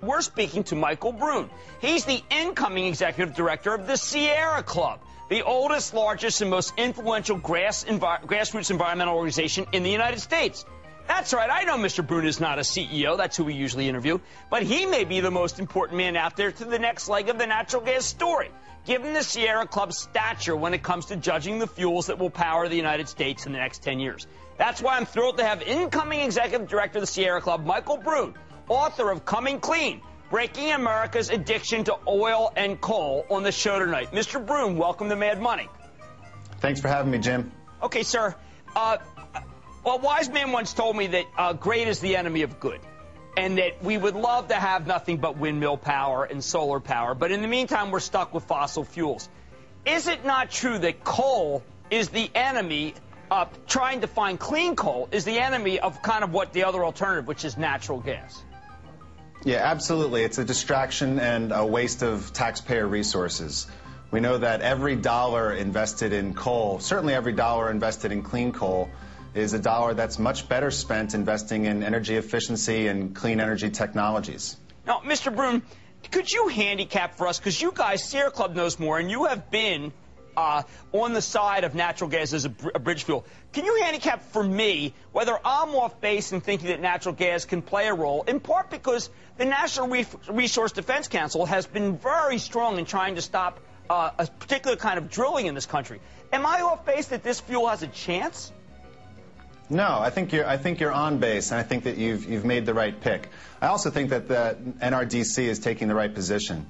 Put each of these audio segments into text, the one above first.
We're speaking to Michael Brune. He's the incoming executive director of the Sierra Club, the oldest, largest, and most influential grassroots environmental organization in the United States. That's right. I know Mr. Brune is not a CEO. That's who we usually interview. But he may be the most important man out there to the next leg of the natural gas story, given the Sierra Club's stature when it comes to judging the fuels that will power the United States in the next 10 years. That's why I'm thrilled to have incoming executive director of the Sierra Club, Michael Brune, author of Coming Clean, Breaking America's Addiction to Oil and Coal, on the show tonight. Mr. Brune, welcome to Mad Money. Thanks for having me, Jim. Okay, sir. Well, a wise man once told me that great is the enemy of good, and that we would love to have nothing but windmill power and solar power, but in the meantime, we're stuck with fossil fuels. Is it not true that coal is the enemy, trying to find clean coal is the enemy of kind of what the other alternative, which is natural gas? Yeah, absolutely. It's a distraction and a waste of taxpayer resources. We know that every dollar invested in coal, certainly every dollar invested in clean coal, is a dollar that's much better spent investing in energy efficiency and clean energy technologies. Now, Mr. Brune, could you handicap for us, because you guys, Sierra Club knows more, and you have been on the side of natural gas as a bridge fuel. Can you handicap for me whether I'm off base in thinking that natural gas can play a role, in part because the National Resource Defense Council has been very strong in trying to stop a particular kind of drilling in this country. Am I off base that this fuel has a chance? No, I think you're on base, and I think that you've made the right pick. I also think that the NRDC is taking the right position.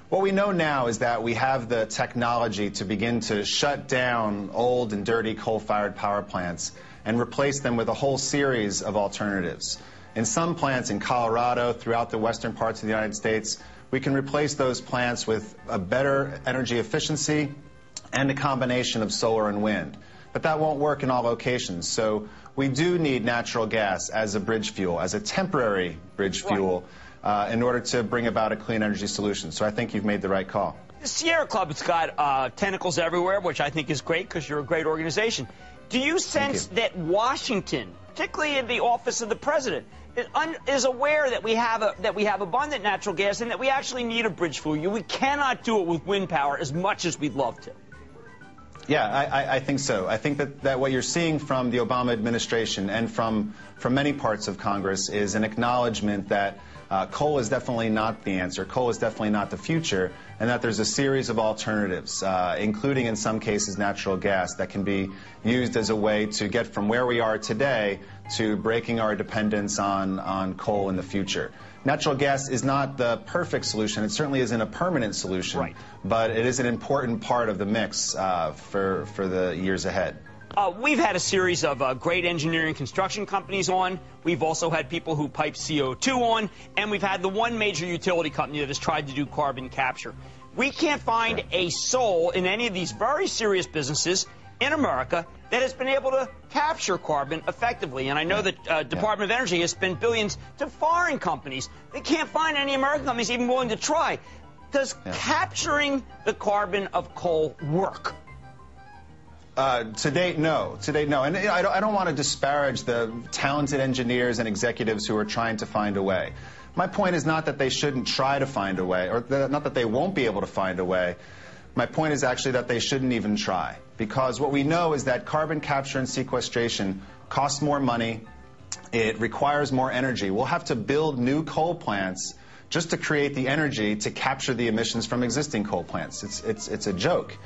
What we know now is that we have the technology to begin to shut down old and dirty coal-fired power plants and replace them with a whole series of alternatives. In some plants in Colorado, throughout the western parts of the United States, we can replace those plants with a better energy efficiency and a combination of solar and wind. But that won't work in all locations. So we do need natural gas as a bridge fuel, as a temporary bridge fuel, in order to bring about a clean energy solution. So I think you've made the right call. The Sierra Club has got tentacles everywhere, which I think is great because you're a great organization. Do you sense that Washington, particularly in the office of the president, is aware that we have abundant natural gas and that we actually need a bridge fuel? We cannot do it with wind power as much as we'd love to. Yeah, I think so. I think that what you're seeing from the Obama administration and from many parts of Congress is an acknowledgement that coal is definitely not the answer, coal is definitely not the future, and that there's a series of alternatives, including in some cases natural gas, that can be used as a way to get from where we are today to breaking our dependence on coal in the future. Natural gas is not the perfect solution. It certainly isn't a permanent solution, but it is an important part of the mix for the years ahead. We've had a series of great engineering construction companies on. We've also had people who pipe CO2 on, and we've had the one major utility company that has tried to do carbon capture. We can't find a soul in any of these very serious businesses in America that has been able to capture carbon effectively. And I know that Department of Energy has spent billions to foreign companies. They can't find any American companies even willing to try. Does capturing the carbon of coal work? To date, no. To date, no. And I don't want to disparage the talented engineers and executives who are trying to find a way. My point is not that they shouldn't try to find a way, or not that they won't be able to find a way. My point is actually that they shouldn't even try, because what we know is that carbon capture and sequestration costs more money, it requires more energy. We'll have to build new coal plants just to create the energy to capture the emissions from existing coal plants. It's a joke.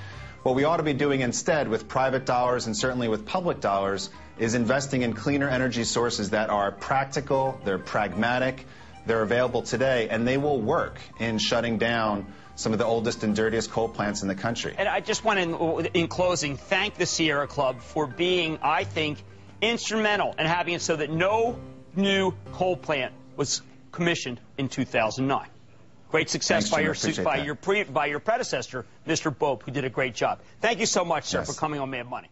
What we ought to be doing instead with private dollars and certainly with public dollars is investing in cleaner energy sources that are practical, they're pragmatic, they're available today, and they will work in shutting down some of the oldest and dirtiest coal plants in the country. And I just want to, in closing, thank the Sierra Club for being, I think, instrumental in having it so that no new coal plant was commissioned in 2009. Great success by your predecessor, Mr. Bope, who did a great job. Thank you so much, sir, for coming on Mad Money.